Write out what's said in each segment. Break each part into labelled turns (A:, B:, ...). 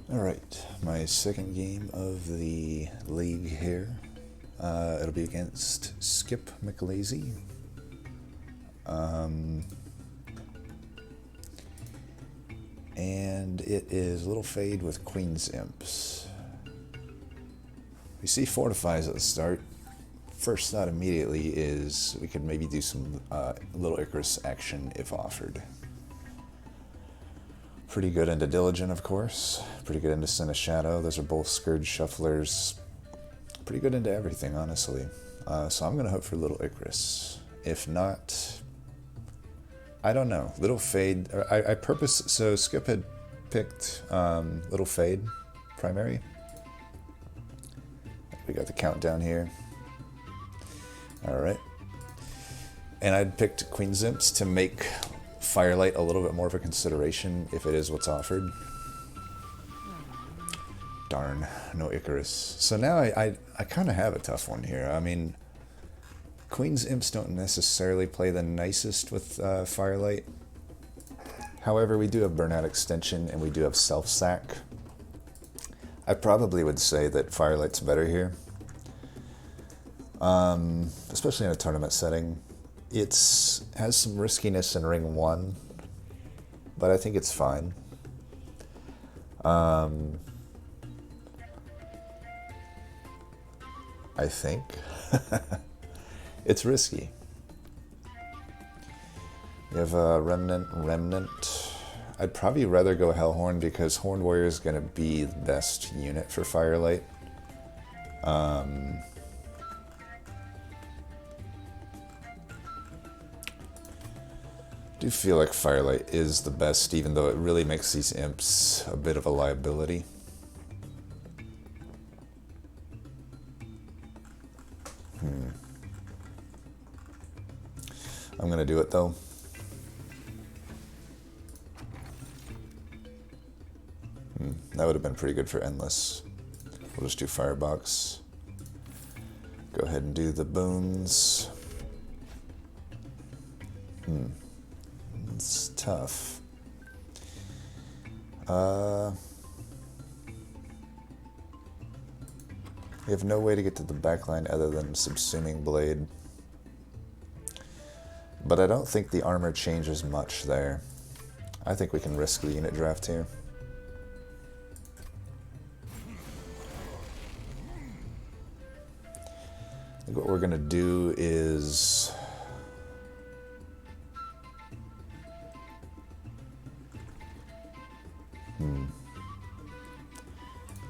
A: Alright, my second game of the league here. It'll be against SkipMcLazy. And it is Little Fade with Queen's Imps. We see Fortifies at the start. First thought immediately is we could maybe do some Little Icarus action if offered. Pretty good into Diligent, of course. Pretty good into Sin of Shadow. Those are both Scourge Shufflers. Pretty good into everything, honestly. So I'm going to hope for Little Icarus. If not, I don't know. Little Fade. So Skip had picked Little Fade primary. We got the countdown here. Alright. And I'd picked Queen's Imps to make Firelight a little bit more of a consideration if it is what's offered. Darn, no Icarus. So now I kind of have a tough one here. I mean, Queen's Imps don't necessarily play the nicest with Firelight. However, we do have Burnout Extension and we do have Self-Sack. I probably would say that Firelight's better here. Especially in a tournament setting. It has some riskiness in Ring 1, but I think it's fine. I think. It's risky. We have a Remnant. I'd probably rather go Hellhorn because Horned Warrior is going to be the best unit for Firelight. I do feel like Firelight is the best, even though it really makes these imps a bit of a liability. I'm going to do it, though. That would have been pretty good for Endless. We'll just do Firebox. Go ahead and do the boons. It's tough. We have no way to get to the backline other than Subsuming Blade. But I don't think the armor changes much there. I think we can risk the unit draft here. I think what we're going to do is... I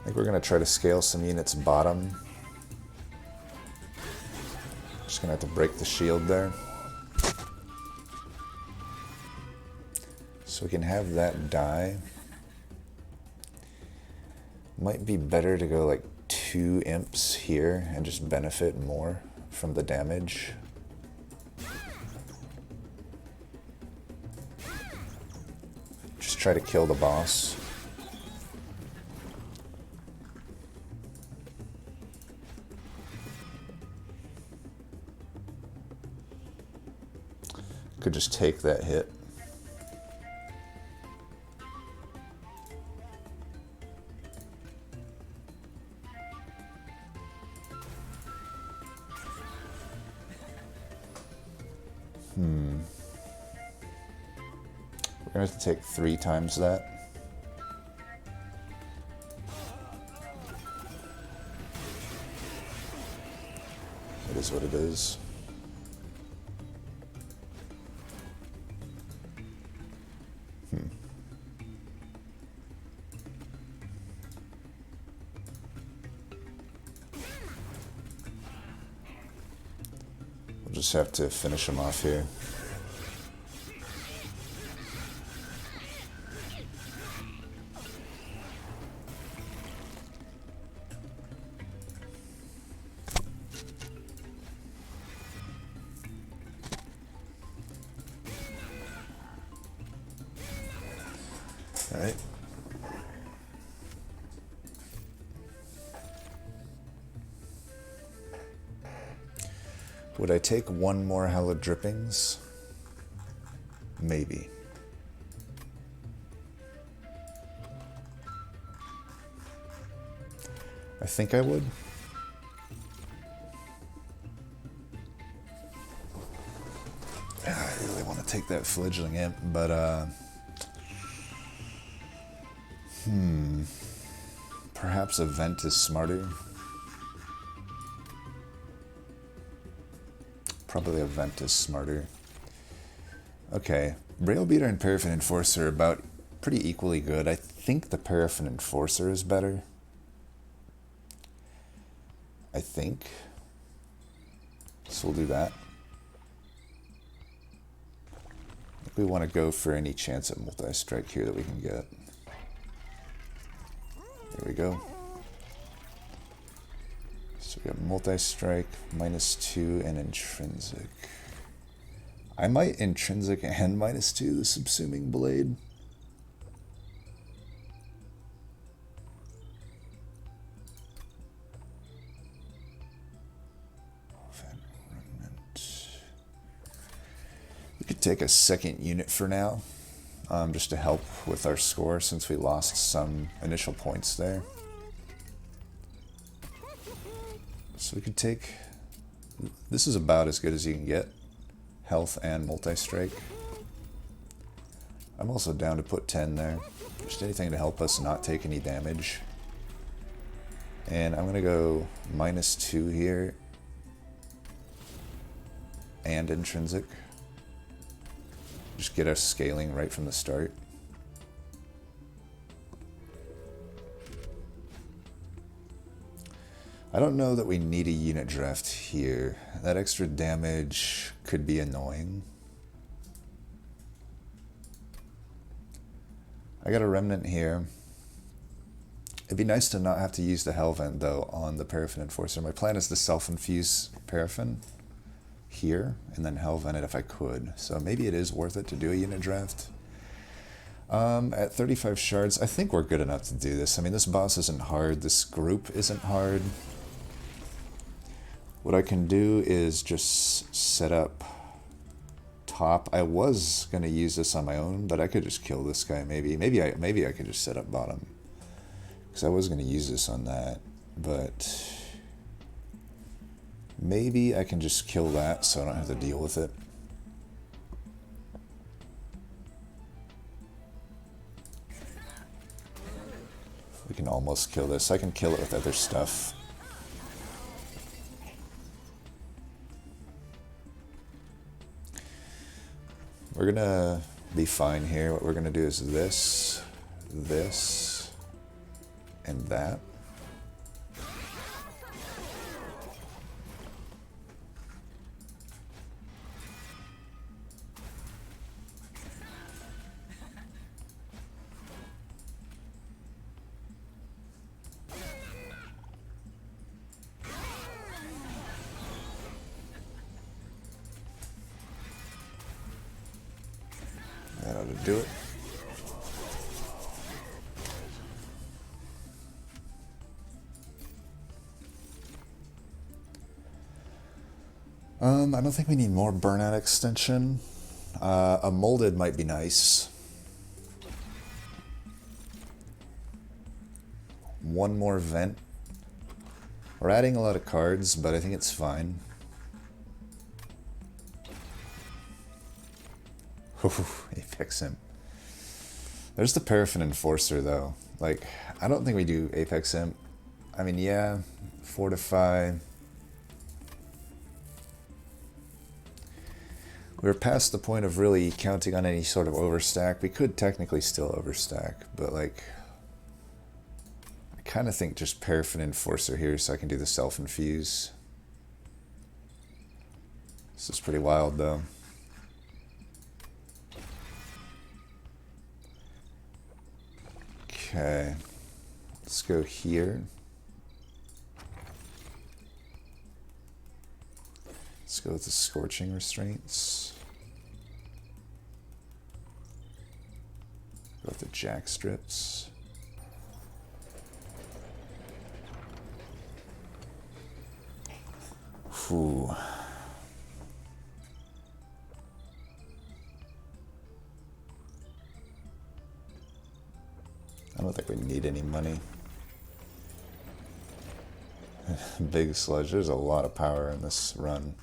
A: think we're going to try to scale some units bottom. Just going to have to break the shield there. So we can have that die. Might be better to go like 2 imps here and just benefit more from the damage. Just try to kill the boss. Could just take that hit. We're going to have to take 3 times that. It is what it is. We'll just have to finish him off here. All right. Would I take 1 more Hallowed Drippings? Maybe. I think I would. I really want to take that fledgling imp, but perhaps a vent is smarter. Probably a vent is smarter. Okay, Rail Beater and Paraffin Enforcer are about pretty equally good. I think the Paraffin Enforcer is better. I think. So we'll do that. I think we want to go for any chance at multi-strike here that we can get. There we go. So we got multi-strike, -2, and intrinsic. I might intrinsic and -2 the subsuming blade. We could take a second unit for now, just to help with our score since we lost some initial points there. So we could take, this is about as good as you can get, health and multi-strike. I'm also down to put 10 there, just anything to help us not take any damage. And I'm going to go -2 here, and intrinsic. Just get us scaling right from the start. I don't know that we need a unit draft here. That extra damage could be annoying. I got a remnant here. It'd be nice to not have to use the Hell Vent though on the Paraffin Enforcer. My plan is to self-infuse Paraffin here and then Hell Vent it if I could. So maybe it is worth it to do a unit draft. At 35 shards, I think we're good enough to do this. I mean, this boss isn't hard. This group isn't hard. What I can do is just set up top. I was going to use this on my own, but I could just kill this guy maybe. Maybe I could just set up bottom. Because I was going to use this on that, but maybe I can just kill that so I don't have to deal with it. We can almost kill this. I can kill it with other stuff. We're gonna be fine here. What we're gonna do is this, this, and that. That ought to do it. I don't think we need more burnout extension. A molded might be nice. One more vent. We're adding a lot of cards, but I think it's fine. Apex Imp. There's the Paraffin Enforcer, though. Like, I don't think we do Apex Imp. I mean, yeah, Fortify. We're past the point of really counting on any sort of overstack. We could technically still overstack, but, like, I kind of think just Paraffin Enforcer here so I can do the self-infuse. This is pretty wild, though. Okay, let's go here. Let's go with the Scorching Restraints. Go with the Jack Strips. Whew. I don't think we need any money. Big sludge. There's a lot of power in this run.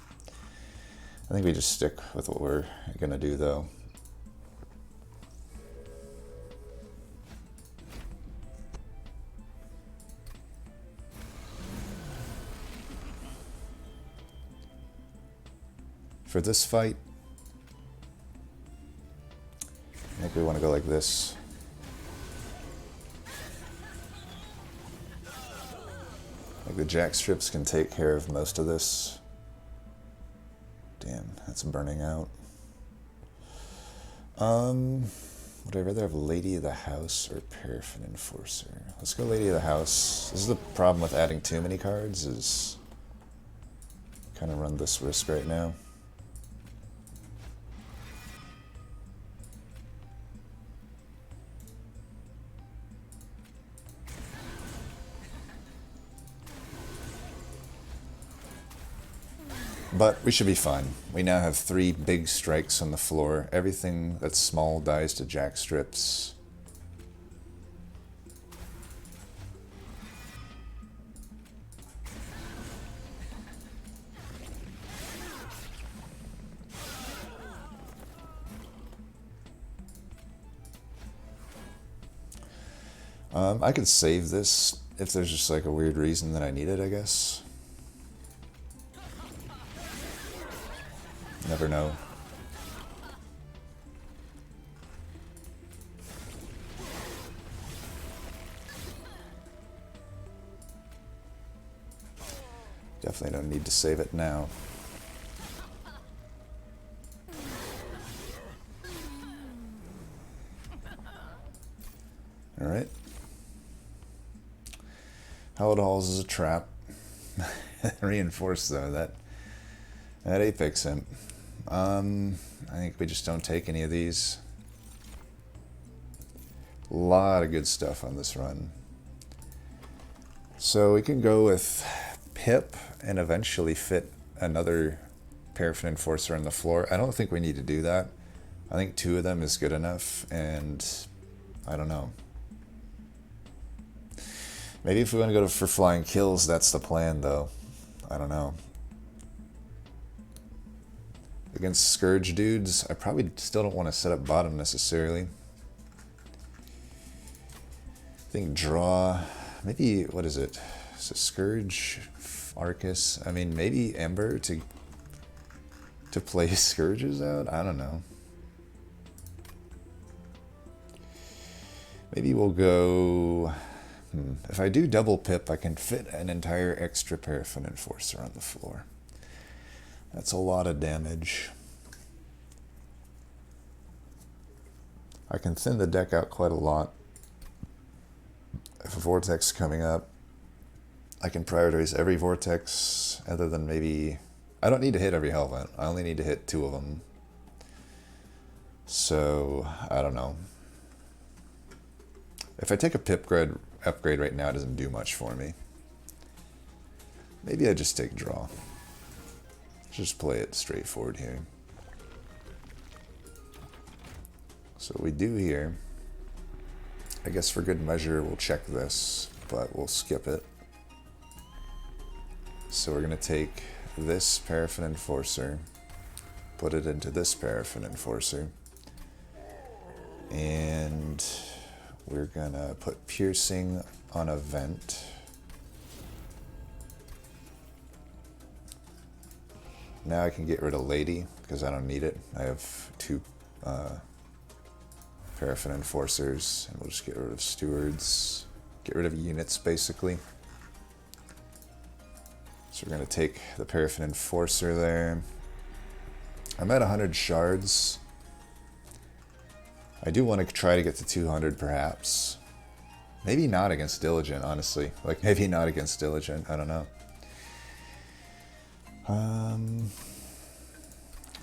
A: I think we just stick with what we're gonna do though. For this fight, I think we want to go like this. Like the jack strips can take care of most of this. Damn, that's burning out. Would I rather have Lady of the House or Paraffin Enforcer? Let's go Lady of the House. This is the problem with adding too many cards, is kind of run this risk right now. But we should be fine. We now have 3 big strikes on the floor. Everything that's small dies to jack strips. I could save this if there's just like a weird reason that I need it, I guess. Never know. Definitely don't need to save it now. Alright. Hallowed Halls is a trap. Reinforced though, that Apex Imp. I think we just don't take any of these. A lot of good stuff on this run. So we can go with Pip and eventually fit another Paraffin Enforcer on the floor. I don't think we need to do that. I think 2 of them is good enough, and I don't know. Maybe if we want to go for flying kills, that's the plan though. I don't know. Against Scourge dudes, I probably still don't want to set up bottom necessarily. I think draw, maybe, what is it? So Scourge, Arcus, I mean maybe Ember to play Scourges out? I don't know. Maybe we'll go, if I do double Pip, I can fit an entire extra Paraffin Enforcer on the floor. That's a lot of damage. I can thin the deck out quite a lot. If a Vortex is coming up, I can prioritize every Vortex other than maybe... I don't need to hit every Hellvent. I only need to hit 2 of them. So, I don't know. If I take a Pip upgrade right now, it doesn't do much for me. Maybe I just take draw. Just play it straightforward here. So what we do here, I guess for good measure, we'll check this, but we'll skip it. So we're going to take this Paraffin Enforcer, put it into this Paraffin Enforcer, and we're going to put Piercing on a vent. Now I can get rid of Lady, because I don't need it. I have 2 Paraffin Enforcers, and we'll just get rid of Stewards. Get rid of units, basically. So we're going to take the Paraffin Enforcer there. I'm at 100 shards. I do want to try to get to 200, perhaps. Maybe not against Diligent, honestly. Like, maybe not against Diligent. I don't know.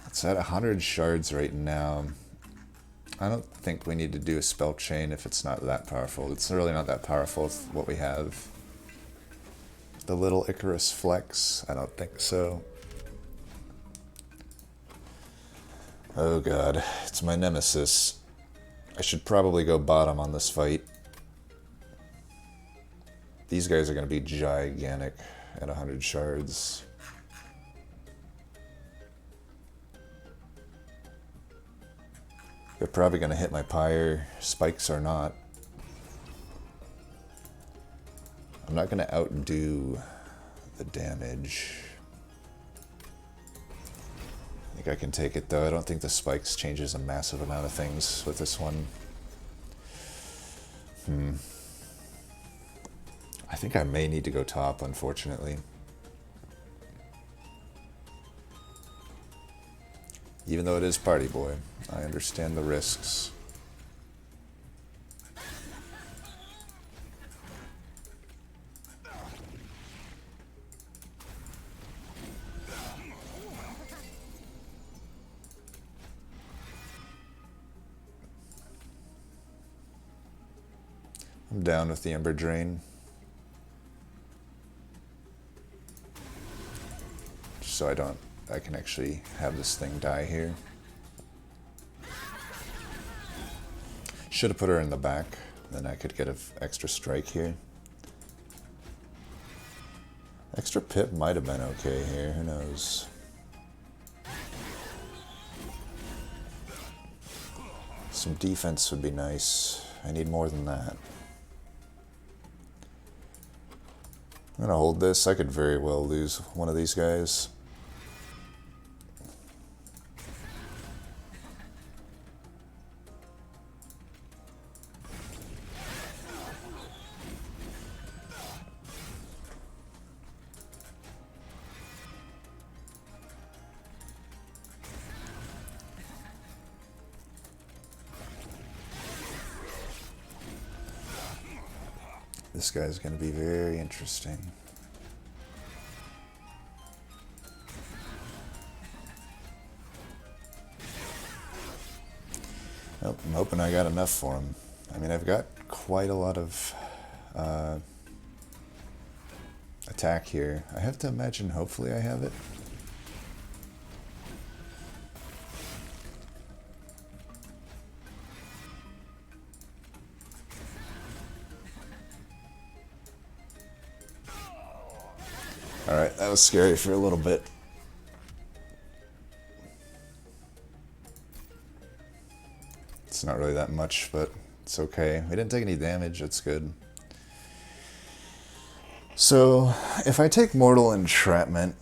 A: It's at 100 shards right now. I don't think we need to do a spell chain if it's not that powerful. It's really not that powerful with what we have. The little Icarus Flex? I don't think so. Oh god, it's my nemesis. I should probably go bottom on this fight. These guys are going to be gigantic. at 100 shards. They're probably going to hit my pyre, spikes or not. I'm not going to outdo the damage. I think I can take it though. I don't think the spikes changes a massive amount of things with this one. I think I may need to go top, unfortunately. Even though it is Party Boy, I understand the risks. I'm down with the Ember Drain. Just so I can actually have this thing die here. Should have put her in the back, then I could get an extra strike here. Extra pip might have been okay here, who knows. Some defense would be nice. I need more than that. I'm gonna hold this. I could very well lose one of these guys. This guy's going to be very interesting. Nope, I'm hoping I got enough for him. I mean, I've got quite a lot of attack here. I have to imagine, hopefully I have it. Alright, that was scary for a little bit. It's not really that much, but it's okay. We didn't take any damage, that's good. So, if I take Mortal Entrapment,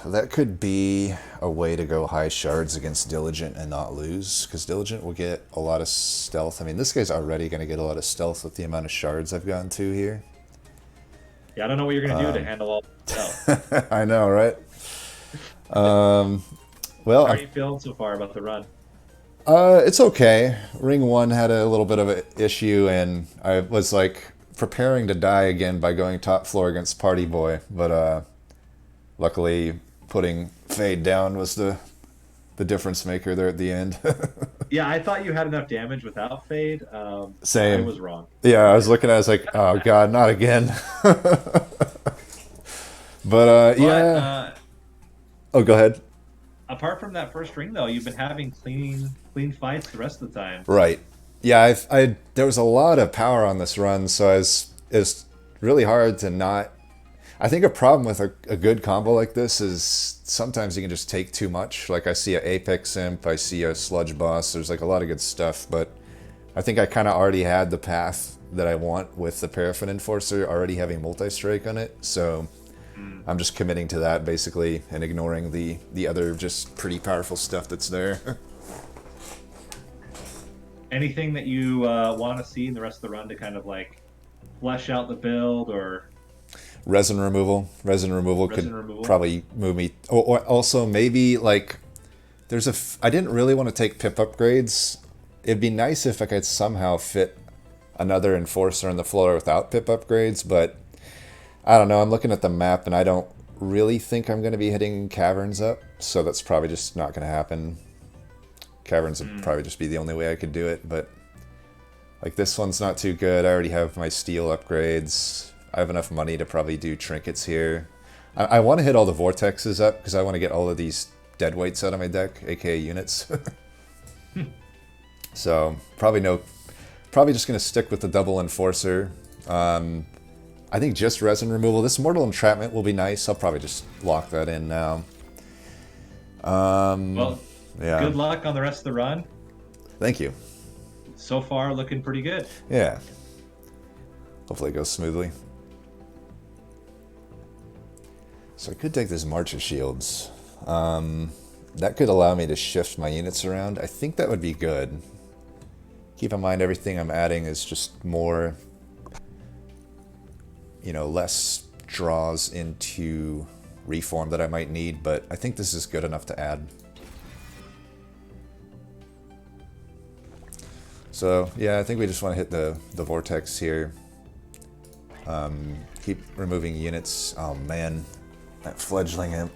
A: that could be a way to go high shards against Diligent and not lose, because Diligent will get a lot of stealth. I mean, this guy's already going to get a lot of stealth with the amount of shards I've gotten to here.
B: Yeah, I don't know what you're going to do to handle all that.
A: I know, right? Well,
B: how are you feeling so far about the run?
A: It's okay. Ring 1 had a little bit of an issue, and I was like preparing to die again by going top floor against Party Boy, but luckily putting Fade down was the difference maker there at the end.
B: Yeah, I thought you had enough damage without Fade.
A: Same.
B: I was wrong.
A: Yeah, I was looking at it, I was like, oh god, not again. But yeah. Oh, go ahead.
B: Apart from that first ring, though, you've been having clean fights the rest of the time.
A: Right. Yeah, there was a lot of power on this run, so it's really hard to not. I think a problem with a good combo like this is sometimes you can just take too much. Like I see an Apex Imp, I see a Sludge Boss, there's like a lot of good stuff, but I think I kind of already had the path that I want with the Paraffin Enforcer already having multi-strike on it, so I'm just committing to that basically and ignoring the other just pretty powerful stuff that's there.
B: Anything that you want to see in the rest of the run to kind of like flesh out the build or...
A: Resin removal. Resin removal could probably move me. Or also maybe like I didn't really want to take pip upgrades. It'd be nice if I could somehow fit another Enforcer on the floor without pip upgrades, but I don't know. I'm looking at the map and I don't really think I'm going to be hitting Caverns up, so that's probably just not going to happen. Caverns would probably just be the only way I could do it, but like this one's not too good. I already have my steel upgrades. I have enough money to probably do trinkets here. I want to hit all the vortexes up because I want to get all of these dead weights out of my deck, aka units. So probably just going to stick with the double Enforcer. I think just resin removal. This Mortal Entrapment will be nice. I'll probably just lock that in now.
B: Well,
A: Yeah.
B: good luck on the rest of the run.
A: Thank you.
B: So far, looking pretty good.
A: Yeah. Hopefully it goes smoothly. So I could take this March of Shields. That could allow me to shift my units around. I think that would be good. Keep in mind everything I'm adding is just more, you know, less draws into reform that I might need, but I think this is good enough to add. So yeah, I think we just want to hit the vortex here. Keep removing units. Oh man, that fledgling imp.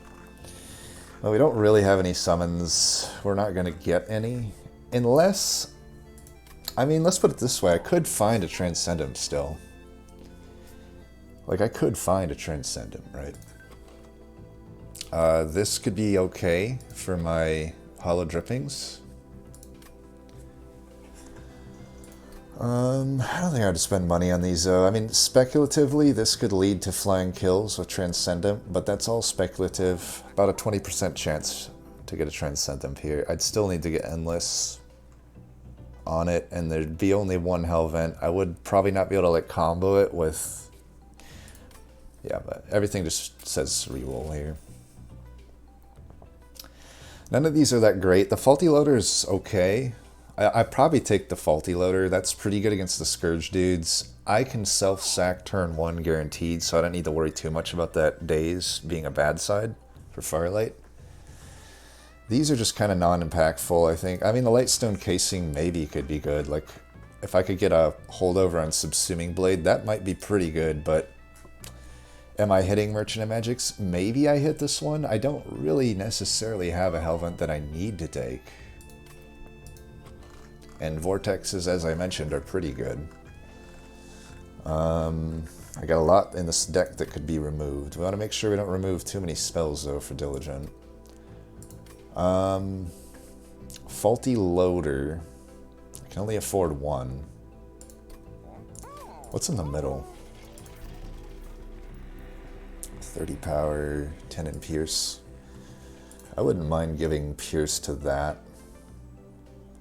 A: Well, we don't really have any summons. We're not going to get any. Unless, I mean, let's put it this way. I could find a Transcendent still. Like, I could find a Transcendent, right? This could be okay for my Hollow Drippings. I don't think I would spend money on these, though. I mean, speculatively, this could lead to flying kills with Transcendent, but that's all speculative. About a 20% chance to get a Transcendent here. I'd still need to get Endless on it, and there'd be only one Hell Vent. I would probably not be able to, like, combo it with... Yeah, but everything just says reroll here. None of these are that great. The Faulty Loader is okay. I'd probably take the Faulty Loader. That's pretty good against the Scourge dudes. I can self-sack turn 1 guaranteed, so I don't need to worry too much about that Daze being a bad side for Firelight. These are just kind of non-impactful, I think. I mean, the Lightstone Casing maybe could be good. Like, if I could get a holdover on Subsuming Blade, that might be pretty good, but... Am I hitting Merchant of Magics? Maybe I hit this one. I don't really necessarily have a Hellvent that I need to take. And Vortexes, as I mentioned, are pretty good. I got a lot in this deck that could be removed. We want to make sure we don't remove too many spells, though, for Diligent. Faulty Loader. I can only afford one. What's in the middle? 30 power, 10 in Pierce. I wouldn't mind giving Pierce to that.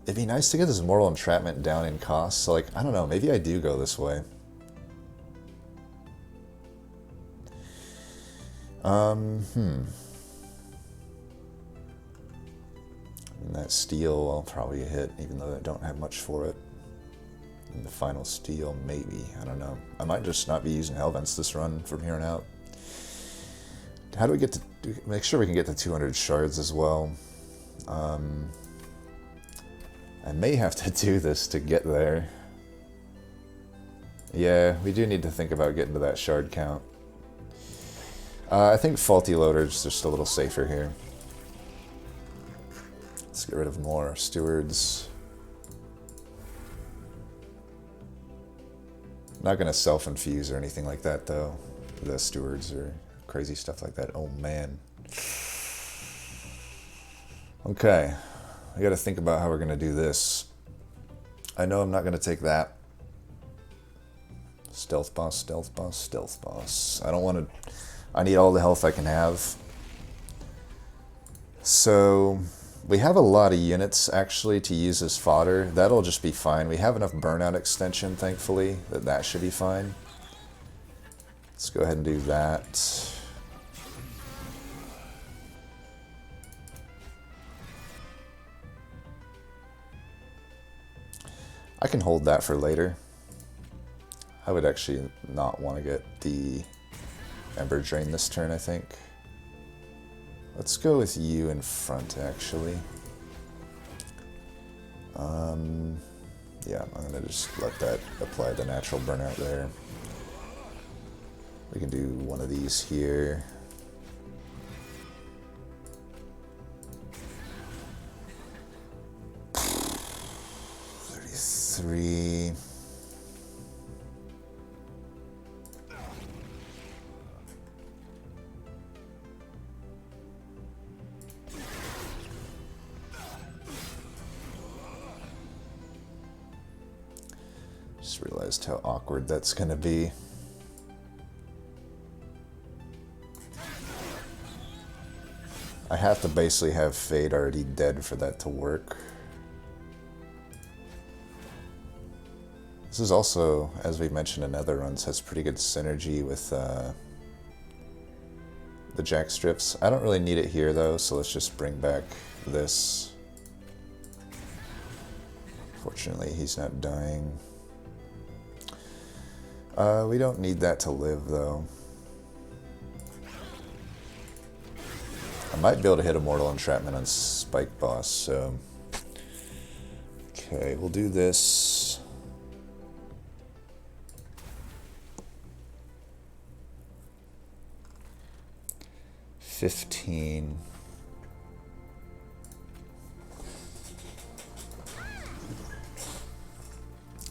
A: It'd be nice to get this Mortal Entrapment down in cost, so like, I don't know, maybe I do go this way. And that Steel I'll probably hit, even though I don't have much for it. And the final Steel, maybe, I don't know. I might just not be using Hellvents this run from here on out. How do we get to... Make sure we can get to 200 shards as well. I may have to do this to get there. Yeah, we do need to think about getting to that shard count. I think Faulty Loader's just a little safer here. Let's get rid of more Stewards. Not going to self-infuse or anything like that, though. The Stewards or crazy stuff like that. Oh, man. Okay. I got to think about how we're going to do this. I know I'm not going to take that. Stealth boss, stealth boss, stealth boss. I don't want to... I need all the health I can have. So... we have a lot of units, actually, to use as fodder. That'll just be fine. We have enough burnout extension, thankfully, that should be fine. Let's go ahead and do that. I can hold that for later. I would actually not want to get the Ember Drain this turn, I think. Let's go with you in front, actually. Yeah, I'm going to just let that apply the natural burnout there. We can do one of these here. $33. Just realized how awkward that's going to be. I have to basically have Fade already dead for that to work. This is also, as we mentioned in other runs, has pretty good synergy with the jack strips. I don't really need it here though, so let's just bring back this. Fortunately, he's not dying. We don't need that to live though. I might be able to hit a Mortal Entrapment on Spike Boss, so... Okay, we'll do this. $15.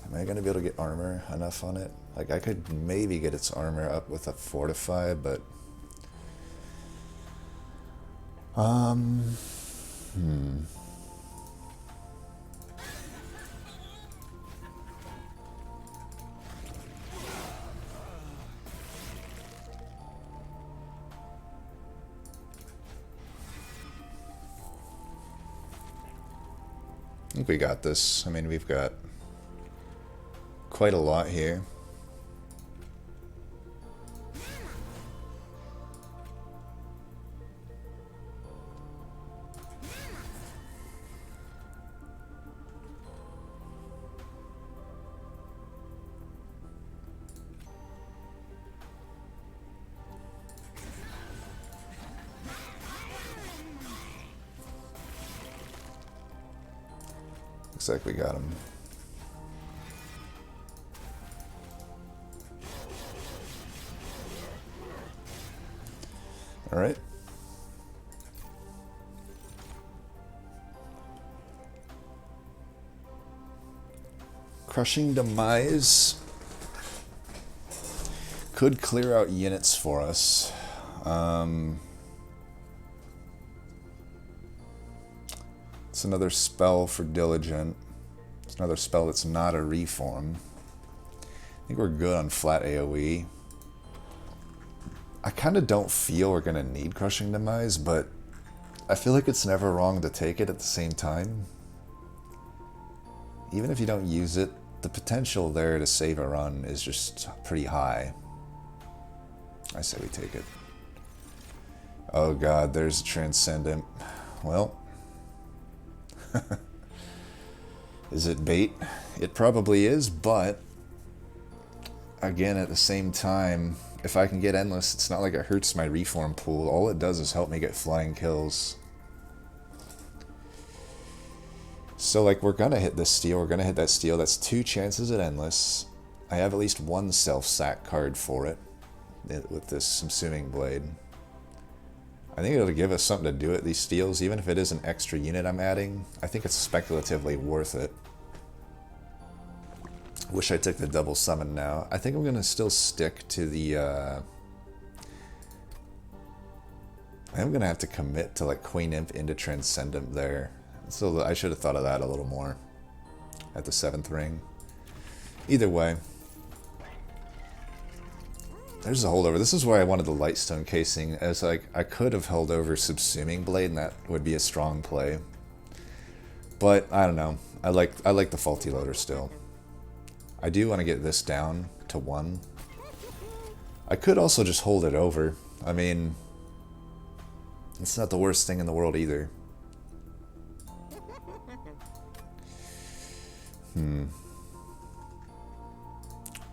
A: Am I gonna be able to get armor enough on it? Like, I could maybe get its armor up with a Fortify, but... I think we got this. I mean, we've got quite a lot here. Looks like we got him. All right. Crushing Demise could clear out units for us. It's another spell for Diligent. It's another spell that's not a reform. I think we're good on flat AoE. I kind of don't feel we're going to need Crushing Demise, but I feel like it's never wrong to take it at the same time. Even if you don't use it, the potential there to save a run is just pretty high. I say we take it. Oh god, there's a Transcendent. Well... Is it bait? It probably is, but again, at the same time, if I can get Endless, it's not like it hurts my reform pool. All it does is help me get flying kills. So, like, we're gonna hit this steal, we're gonna hit that steal. That's 2 chances at Endless. I have at least 1 self-sack card for it with this Subsuming Blade. I think it'll give us something to do at these steals, even if it is an extra unit I'm adding. I think it's speculatively worth it. Wish I took the double summon now. I think I'm going to still stick to the... I'm going to have to commit to like Queen Imp into Transcendent there. So I should have thought of that a little more at the 7th ring. Either way. There's a holdover. This is why I wanted the Lightstone casing, as like I could have held over Subsuming Blade, and that would be a strong play. But I don't know. I like the Faulty Loader still. I do want to get this down to 1. I could also just hold it over. I mean, it's not the worst thing in the world either.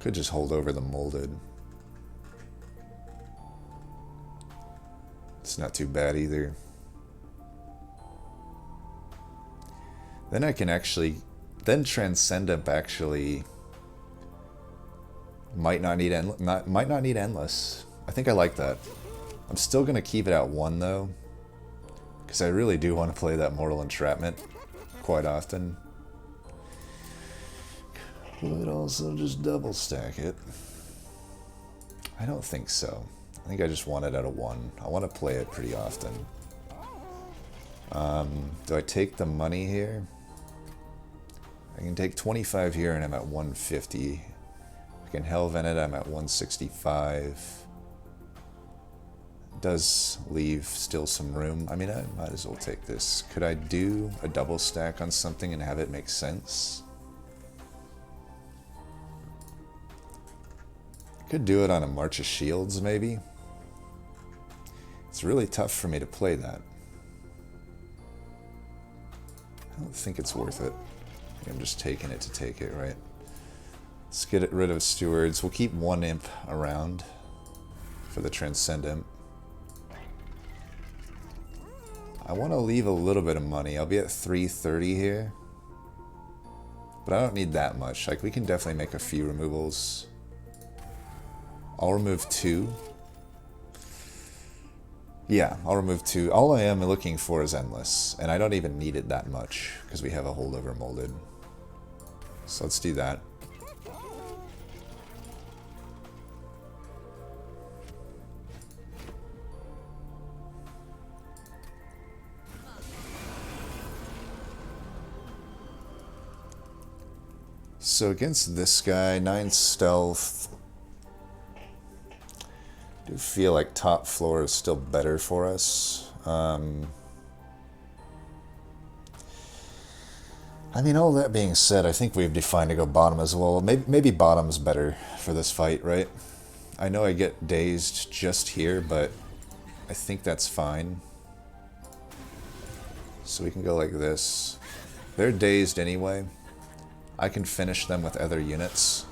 A: Could just hold over the Molded. It's not too bad either. Then I can actually... Then Transcendent actually... Might not need Endless. I think I like that. I'm still going to keep it at 1 though. Because I really do want to play that Mortal Entrapment quite often. Could also just double stack it. I don't think so. I think I just want it at a 1. I want to play it pretty often. Do I take the money here? I can take 25 here and I'm at 150. I can Hellvent it, I'm at 165. does leave still some room. I mean, I might as well take this. Could I do a double stack on something and have it make sense? Could do it on a March of Shields, maybe. It's really tough for me to play that. I don't think it's worth it. I'm just taking it to take it, right? Let's get rid of Stewards. We'll keep one imp around for the Transcendent. I want to leave a little bit of money. I'll be at 330 here. But I don't need that much. Like, we can definitely make a few removals. I'll remove 2. Yeah, I'll remove 2. All I am looking for is Endless, and I don't even need it that much because we have a holdover molded. So let's do that. So against this guy, 9 stealth. I do feel like top floor is still better for us. I mean, all that being said, I think we've defined to go bottom as well. Maybe bottom's better for this fight, right? I know I get dazed just here, but I think that's fine. So we can go like this. They're dazed anyway. I can finish them with other units.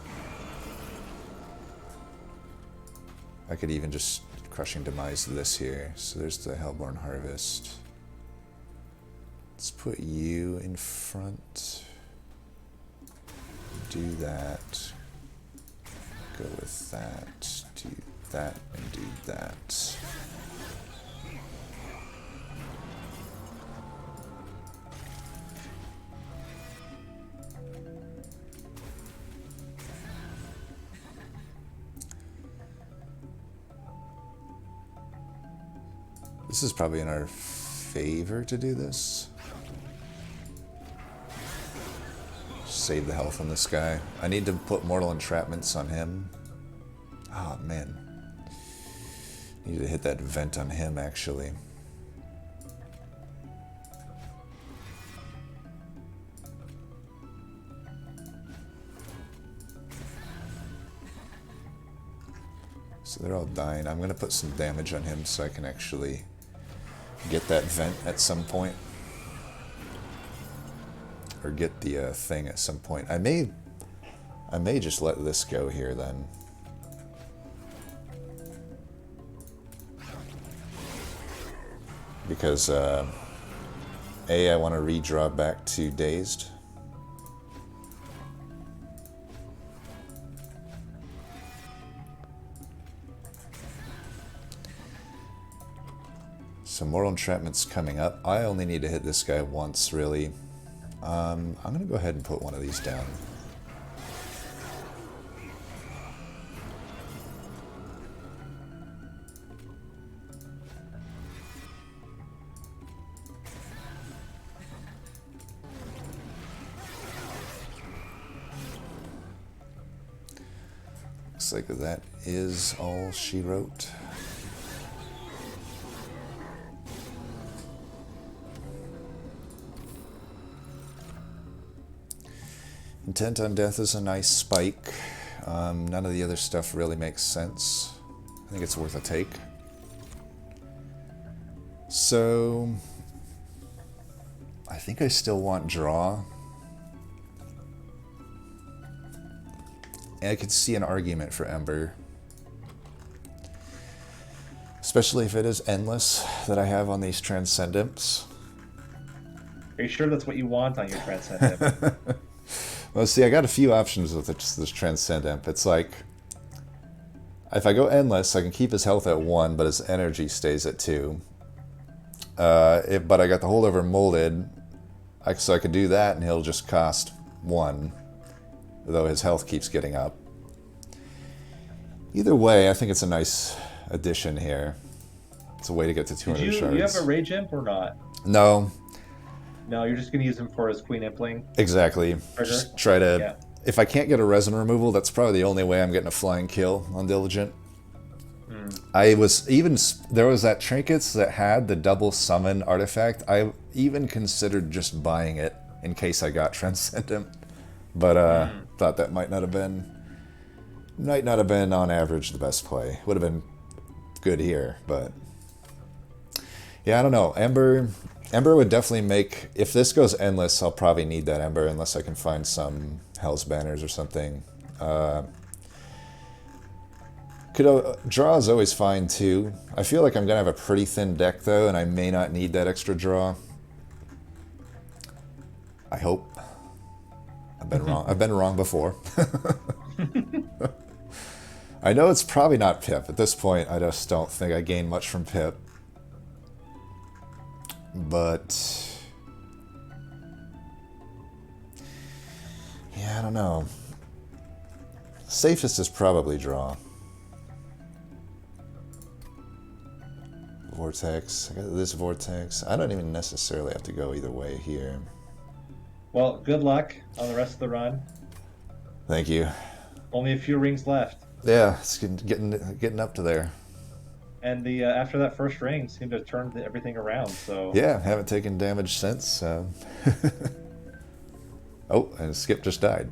A: I could even just Crushing Demise this here. So there's the Hellborn Harvest. Let's put you in front. Do that. Go with that. Do that and do that. This is probably in our favor to do this. Save the health on this guy. I need to put Mortal Entrapments on him. Oh, man. Need to hit that vent on him, actually. So they're all dying. I'm going to put some damage on him so I can actually get that vent at some point. Or get the thing at some point. I may just let this go here then. Because A, I want to redraw back to Dazed. So Mortal Entrapment's coming up. I only need to hit this guy once, really. I'm going to go ahead and put one of these down. Looks like that is all she wrote. Intent on Death is a nice spike. None of the other stuff really makes sense. I think it's worth a take. So, I think I still want draw. And I could see an argument for Ember. Especially if it is Endless that I have on these Transcendents.
B: Are you sure that's what you want on your Transcendent?
A: Well, see, I got a few options with this Transcendent. It's like, if I go Endless, I can keep his health at 1, but his energy stays at 2. But I got the holdover molded, so I could do that, and he'll just cost 1, though his health keeps getting up. Either way, I think it's a nice addition here. It's a way to get to 200 shards.
B: Do you have a Rage Imp or not?
A: No.
B: No, you're just going to use him for his Queen Impling?
A: Exactly.
B: Trigger?
A: Just try to...
B: Yeah.
A: If I can't get a resin removal, that's probably the only way I'm getting a flying kill on Diligent. I was even there was that trinkets that had the double summon artifact. I even considered just buying it in case I got Transcendent, but thought that might not have been on average the best play. Would have been good here, but yeah, I don't know. Ember would definitely make, if this goes endless, I'll probably need that Ember unless I can find some Hell's Banners or something. Draw is always fine too. I feel like I'm gonna have a pretty thin deck though, and I may not need that extra draw. I hope. I've been wrong. I've been wrong before. I know it's probably not Pip. At this point, I just don't think I gain much from Pip. But yeah, I don't know. Safest is probably draw. Vortex. I got this Vortex. I don't even necessarily have to go either way here.
B: Well, good luck on the rest of the run.
A: Thank you.
B: Only a few rings left.
A: Yeah, it's getting up to there.
B: And the after that first ring seemed to turn everything around. So
A: yeah, haven't taken damage since. Oh, and Skip just died.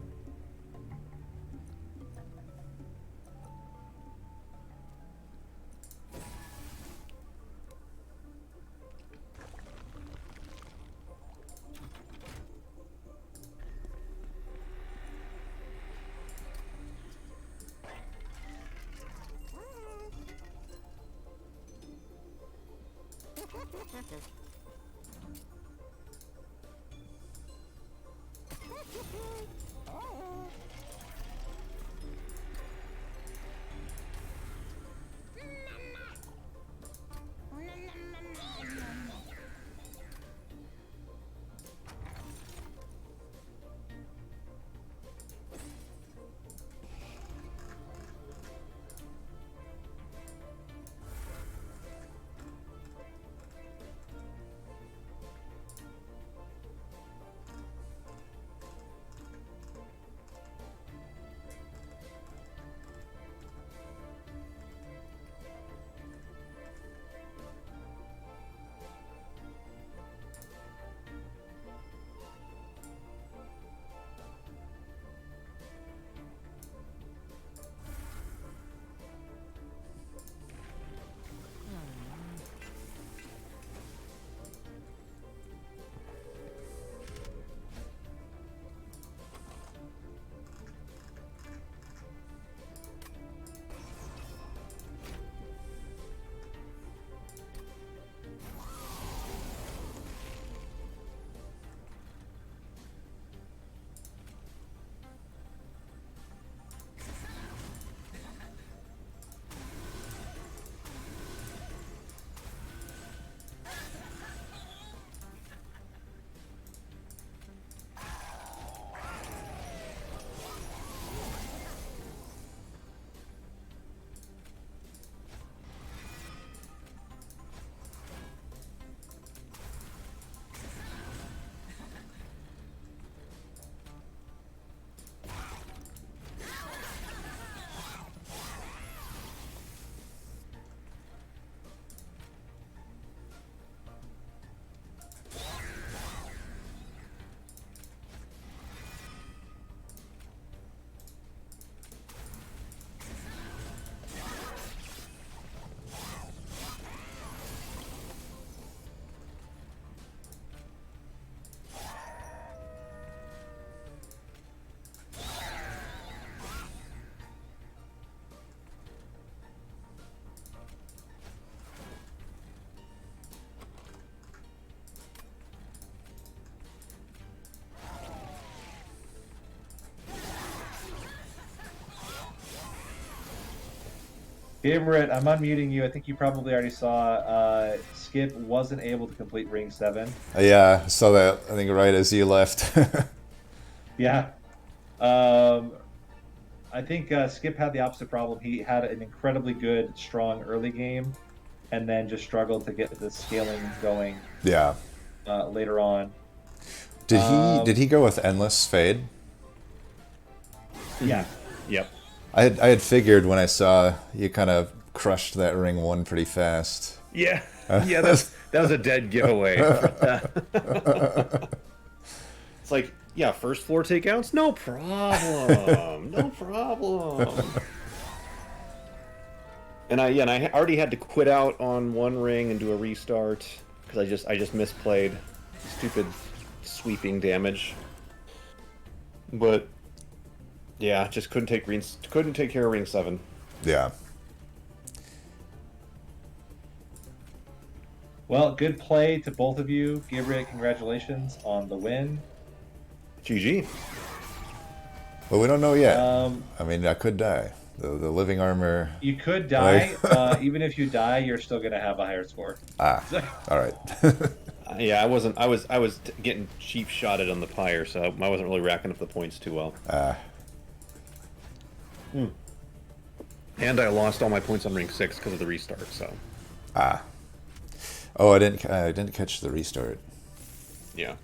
B: Gabriot, I'm unmuting you. I think you probably already saw Skip wasn't able to complete ring 7.
A: Yeah, I saw that. I think right as you left.
B: Yeah. I think Skip had the opposite problem. He had an incredibly good, strong early game, and then just struggled to get the scaling going.
A: Yeah.
B: Later on.
A: Did he go with Endless Fade?
B: Yeah. Yep.
A: I had figured when I saw you kind of crushed that ring one pretty fast.
C: Yeah, yeah, that was a dead giveaway for that. It's like, yeah, first floor takeouts, no problem, no problem. And I already had to quit out on one ring and do a restart because I just misplayed stupid sweeping damage. But yeah, just couldn't take care of ring 7.
A: Yeah.
B: Well, good play to both of you. Gabriot, congratulations on the win.
C: GG.
A: But we don't know yet.
B: I
A: mean, I could die. The living armor.
B: You could die. Even if you die, you're still going to have a higher score.
A: All right.
C: Yeah, I was getting cheap shotted on the pyre, so I wasn't really racking up the points too well. And I lost all my points on ring 6 because of the restart. So.
A: Oh, I didn't catch the restart.
C: Yeah,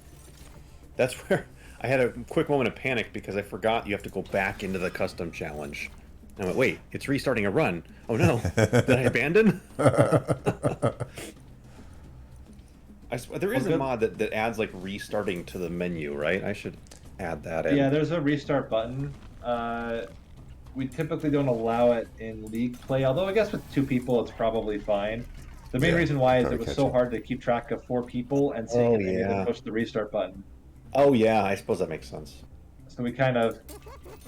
C: that's where I had a quick moment of panic because I forgot you have to go back into the custom challenge. And I went, wait, it's restarting a run. Oh no, did I abandon? There is a mod that adds like restarting to the menu, right? I should add that in.
B: Yeah, there's a restart button. We typically don't allow it in league play, although I guess with 2 people it's probably fine. The main reason why is it was so hard to keep track of 4 people and seeing if they could push the restart button.
C: Oh yeah, I suppose that makes sense.
B: So we kind of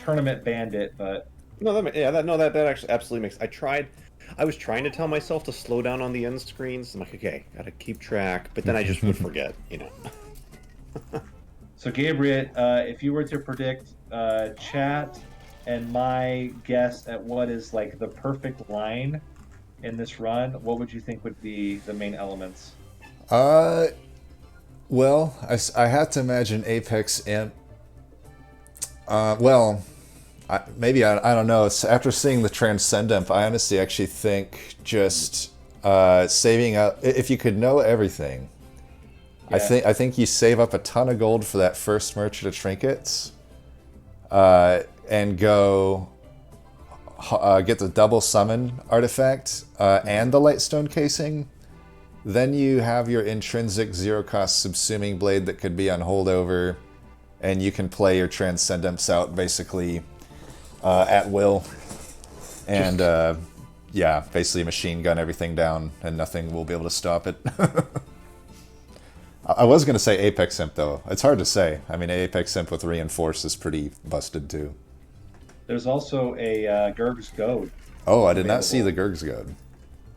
B: tournament banned it, but
C: no, that actually absolutely makes. I was trying to tell myself to slow down on the end screens. I'm like, okay, gotta keep track, but then I just would forget, you know.
B: So Gabriot, if you were to predict chat and my guess at what is like the perfect line in this run, what would you think would be the main elements?
A: Well, I have to imagine Apex Imp. Well, maybe I don't know. After seeing the Transcendent, I honestly actually think just saving up. If you could know everything, yeah. I think you save up a ton of gold for that first Merchant of Trinkets, and go get the double summon artifact and the Lightstone casing. Then you have your intrinsic zero-cost subsuming blade that could be on holdover, and you can play your Transcendents out basically at will. And yeah, basically machine gun everything down, and nothing will be able to stop it. I was going to say Apex Imp, though. It's hard to say. I mean, Apex Imp with Reinforce is pretty busted, too.
B: There's also a Gurg's Goad.
A: Oh, I did not see the Gurg's Goad.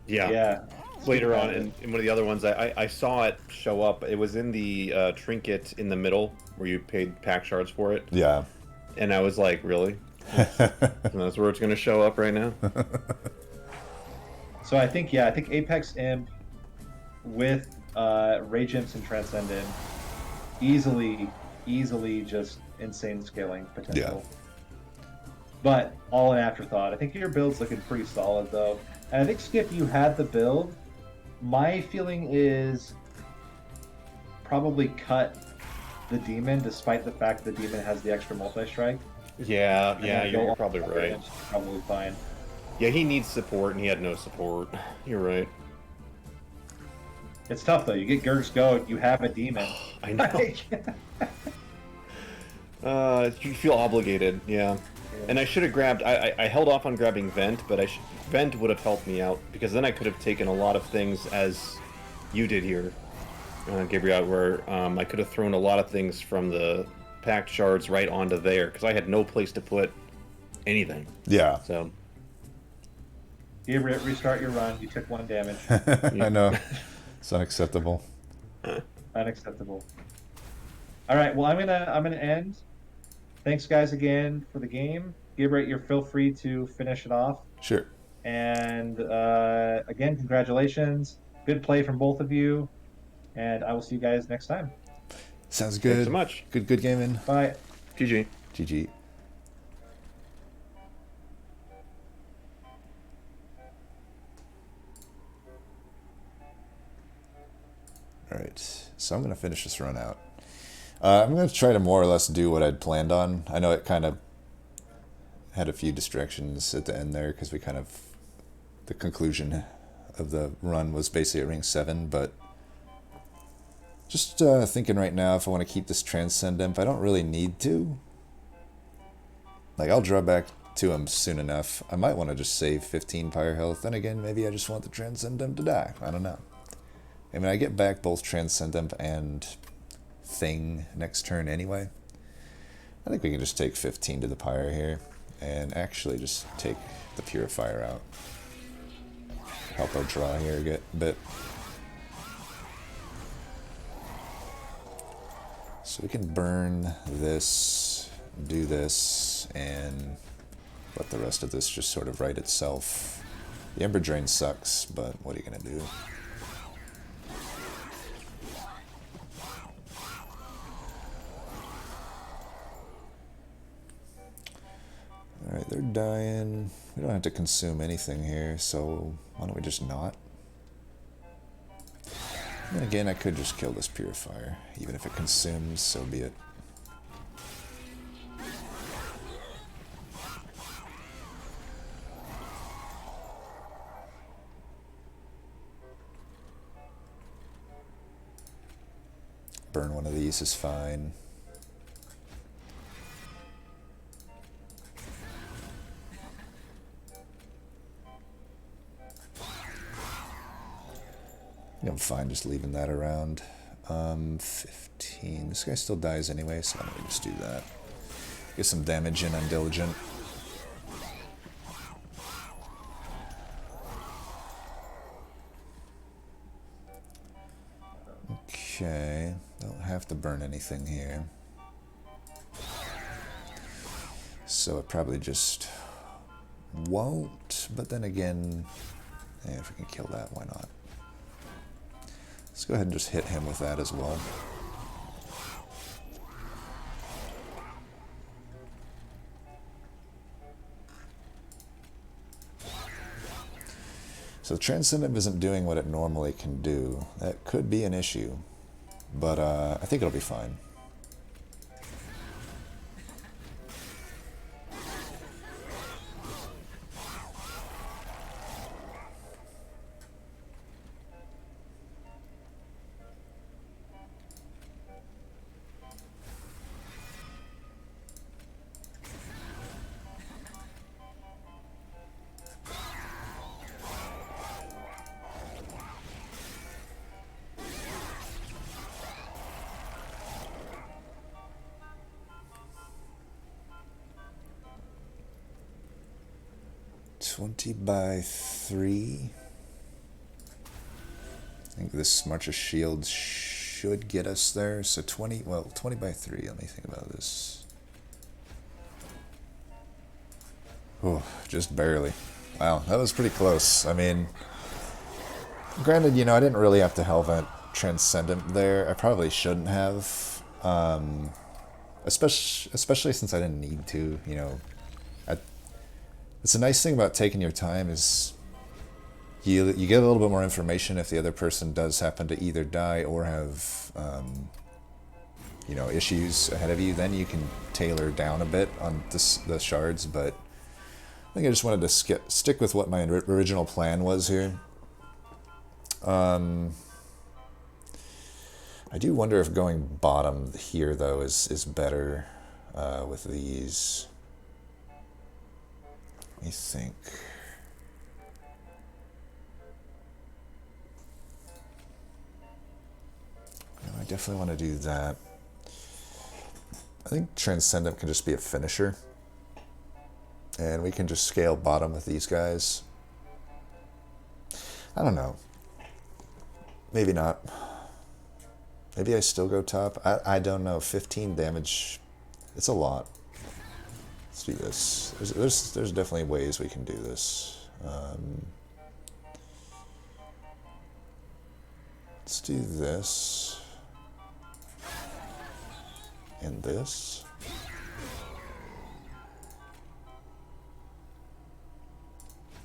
C: Yeah.
B: Yeah.
C: Later on, in one of the other ones, I saw it show up. It was in the trinket in the middle, where you paid pack shards for it.
A: Yeah.
C: And I was like, really? That's where it's going to show up right now?
B: So I think Apex Imp with Rage Imps and Transcendent, easily just insane scaling potential. Yeah. But all an afterthought. I think your build's looking pretty solid, though. And I think, Skip, you had the build. My feeling is probably cut the Demon, despite the fact the Demon has the extra multi-strike.
C: Yeah, you're probably right.
B: Probably fine.
C: Yeah, he needs support, and he had no support. You're right.
B: It's tough, though. You get Gurg's Goad, you have a Demon.
C: I know. You feel obligated, yeah. And I should have grabbed... I held off on grabbing Vent, but Vent would have helped me out, because then I could have taken a lot of things as you did here, Gabriot, where I could have thrown a lot of things from the packed shards right onto there, because I had no place to put anything.
A: Yeah.
C: So...
B: Gabriot, restart your run. You took 1 damage.
A: I know. It's unacceptable.
B: Unacceptable. All right. Well, I'm gonna end. Thanks, guys, again for the game. Gabriot, you're feel free to finish it off.
A: Sure.
B: And again, congratulations. Good play from both of you. And I will see you guys next time.
A: Sounds good.
C: Thanks so much.
A: Good gaming.
B: Bye.
C: GG.
A: GG. Alright, so I'm going to finish this run out. I'm going to try to more or less do what I'd planned on. I know it kind of had a few distractions at the end there because we kind of the conclusion of the run was basically at ring 7, but just thinking right now if I want to keep this Transcend Imp, I don't really need to. Like, I'll draw back to him soon enough. I might want to just save 15 Pyre health. Then again, maybe I just want the Transcend Imp to die. I don't know. I mean, I get back both Transcend Imp and Thing next turn anyway. I think we can just take 15 to the Pyre here and actually just take the Purifier out. Help our draw here a bit. So we can burn this, do this, and let the rest of this just sort of right itself. The Ember Drain sucks, but what are you going to do? Alright, they're dying. We don't have to consume anything here, so why don't we just not? And again, I could just kill this Purifier. Even if it consumes, so be it. Burn one of these is fine. I'm fine just leaving that around. 15. This guy still dies anyway, so why don't we just do that? Get some damage in on Diligent. Okay, don't have to burn anything here. So it probably just won't, but then again, if we can kill that, why not? Let's go ahead and just hit him with that as well. So Transcendent isn't doing what it normally can do. That could be an issue, but I think it'll be fine. By 3. I think this March of Shields should get us there. So 20, well, 20 by 3. Let me think about this. Oh, just barely. Wow, that was pretty close. I mean, granted, you know, I didn't really have to Hellvent Transcendent there. I probably shouldn't have. Especially since I didn't need to, you know. It's a nice thing about taking your time is you get a little bit more information if the other person does happen to either die or have you know, issues ahead of you. Then you can tailor down a bit on the shards, but I think I just wanted to stick with what my original plan was here. I do wonder if going bottom here though is better with these. Let me think. No, I definitely want to do that. I think Transcendent can just be a finisher. And we can just scale bottom with these guys. I don't know. Maybe not. Maybe I still go top. I don't know. 15 damage. It's a lot. Let's do this. There's definitely ways we can do this. Let's do this. And this.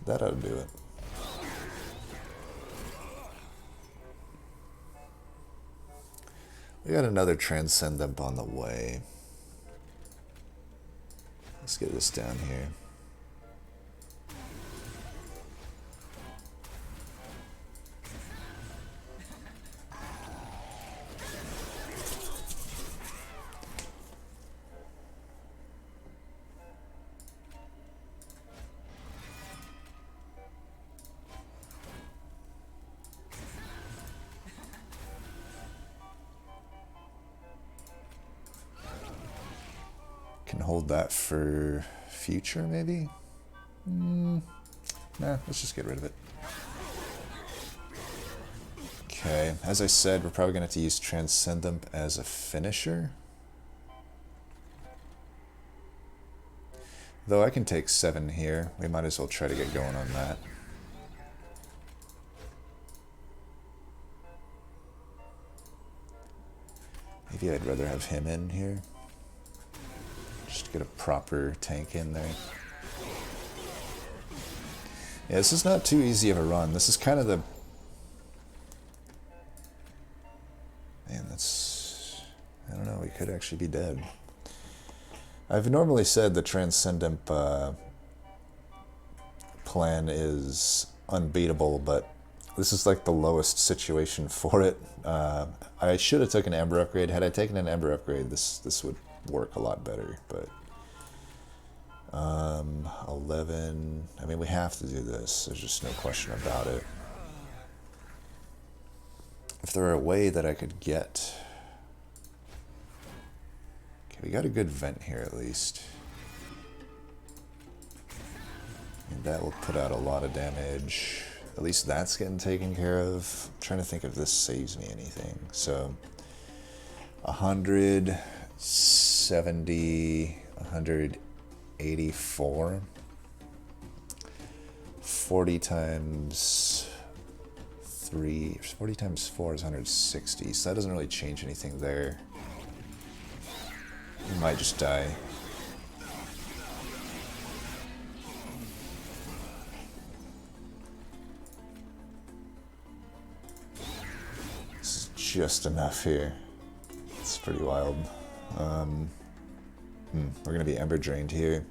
A: That ought to do it. We got another Transcendent on the way. Let's get this down here. Can hold that for future, maybe? Nah, let's just get rid of it. Okay, as I said, we're probably going to have to use Transcendent as a finisher. Though I can take 7 here. We might as well try to get going on that. Maybe I'd rather have him in here. Just to get a proper tank in there. Yeah, this is not too easy of a run. This is kind of the... Man, that's... I don't know, we could actually be dead. I've normally said the Transcendent plan is unbeatable, but this is like the lowest situation for it. I should have taken an Ember upgrade. Had I taken an Ember upgrade, this would work a lot better, but... 11... I mean, we have to do this. There's just no question about it. If there were a way that I could get... Okay, we got a good vent here at least. And that will put out a lot of damage. At least that's getting taken care of. I'm trying to think if this saves me anything. So, 170, 184. 40 times 3, 40 times 4 is 160, so that doesn't really change anything there. We might just die. This is just enough here. It's pretty wild. We're gonna be Ember drained here.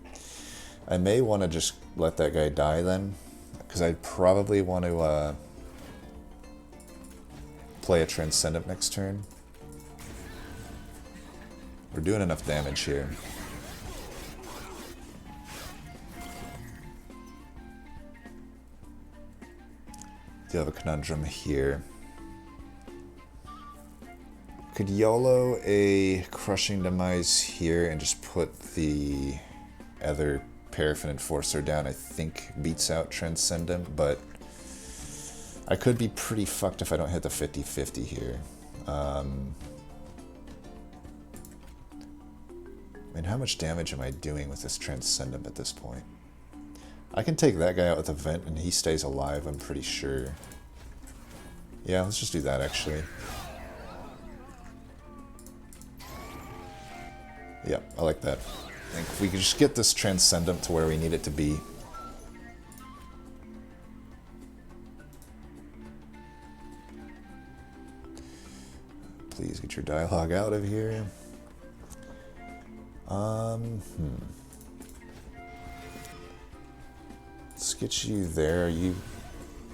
A: I may want to just let that guy die then, because I'd probably want to play a Transcendent next turn. We're doing enough damage here. Do have a conundrum here. Could YOLO a Crushing Demise here and just put the other Paraffin Enforcer down? I think beats out Transcendent, but I could be pretty fucked if I don't hit the 50-50 here. I mean, how much damage am I doing with this Transcendent at this point? I can take that guy out with a vent and he stays alive, I'm pretty sure. Yeah, let's just do that actually. Yep, I like that. I think if we could just get this Transcendent to where we need it to be. Please get your dialogue out of here. Let's get you there. You...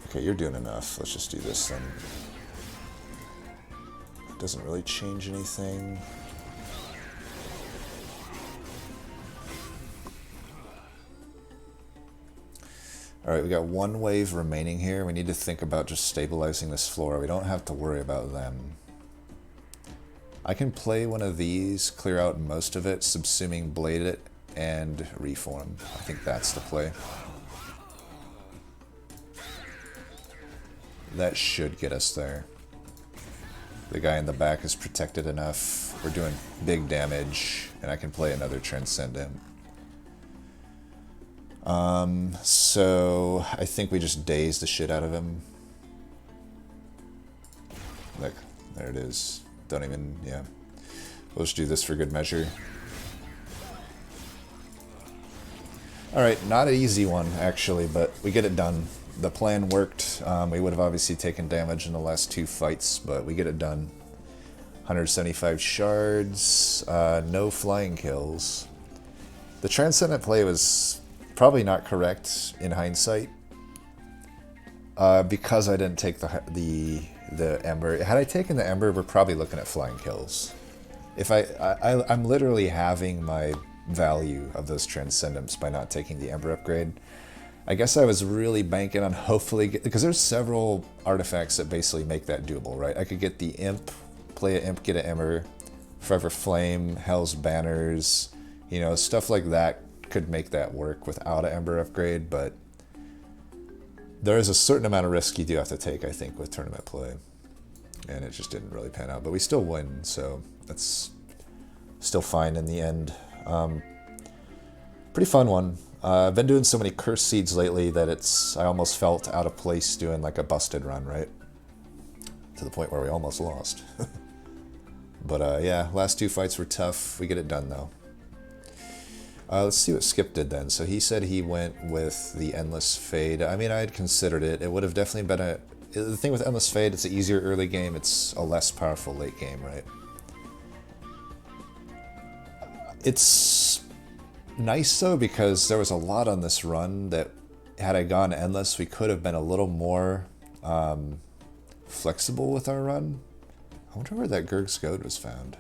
A: Okay, you're doing enough. Let's just do this then. It doesn't really change anything. Alright, we got one wave remaining here. We need to think about just stabilizing this floor. We don't have to worry about them. I can play one of these, clear out most of it, subsuming blade it, and reform. I think that's the play. That should get us there. The guy in the back is protected enough. We're doing big damage, and I can play another Transcendent. So I think we just daze the shit out of him. Look, there it is. Don't even, yeah. We'll just do this for good measure. Alright, not an easy one, actually, but we get it done. The plan worked. We would have obviously taken damage in the last 2 fights, but we get it done. 175 shards, no flying kills. The Transcendent play was probably not correct in hindsight, because I didn't take the Ember. Had I taken the Ember, we're probably looking at flying kills. If I'm literally halving my value of those Transcendents by not taking the Ember upgrade. I guess I was really banking on hopefully because there's several artifacts that basically make that doable, right? I could get the Imp, play an Imp, get an Ember, Forever Flame, Hell's Banners, You know, stuff like that could make that work without an Ember upgrade, but there is a certain amount of risk you do have to take, I think, with tournament play. And it just didn't really pan out. But we still win, so that's still fine in the end. Pretty fun one. I've been doing so many curse seeds lately that I almost felt out of place doing like a busted run, right? To the point where we almost lost. But yeah, last 2 fights were tough. We get it done though. Let's see what Skip did then. So he said he went with the Endless Fade. I mean, I had considered it. It would have definitely been the thing with Endless Fade, it's an easier early game. It's a less powerful late game, right? It's nice though, because there was a lot on this run that had I gone Endless, we could have been a little more flexible with our run. I wonder where that Gurg's Goad was found.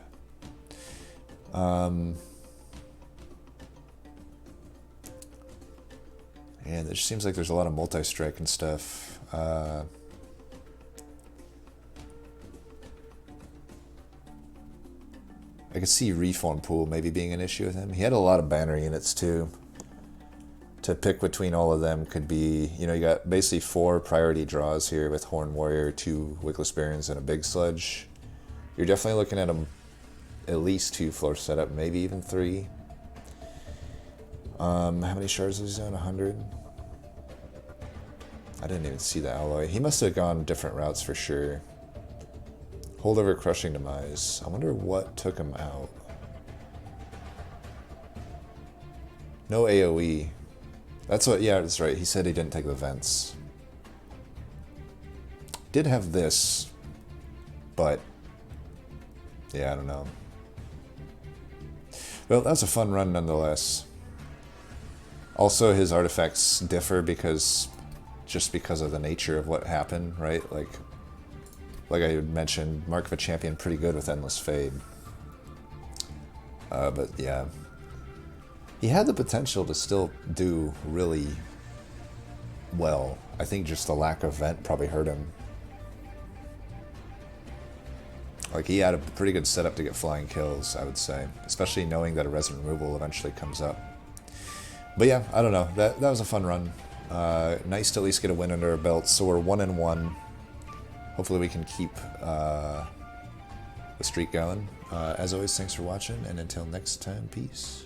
A: And it just seems like there's a lot of multi-strike and stuff. I could see Reform Pool maybe being an issue with him. He had a lot of banner units too. To pick between all of them could be, you know, you got basically 4 priority draws here with Horn Warrior, 2 Wickless Barons, and a Big Sludge. You're definitely looking at at least 2 floor setup, maybe even 3. How many shards was he on? 100? I didn't even see the alloy. He must have gone different routes for sure. Holdover, Crushing Demise. I wonder what took him out. No AoE. That's what, yeah, that's right. He said he didn't take the vents. Did have this, but yeah, I don't know. Well, that was a fun run nonetheless. Also, his artifacts differ because of the nature of what happened, right? Like I had mentioned, Mark of a Champion pretty good with Endless Fade. But yeah, he had the potential to still do really well. I think just the lack of vent probably hurt him. Like, he had a pretty good setup to get flying kills, I would say, especially knowing that a resin removal eventually comes up. But yeah, I don't know. That was a fun run. Nice to at least get a win under our belt. So we're 1-1. Hopefully we can keep the streak going. As always, thanks for watching, and until next time, peace.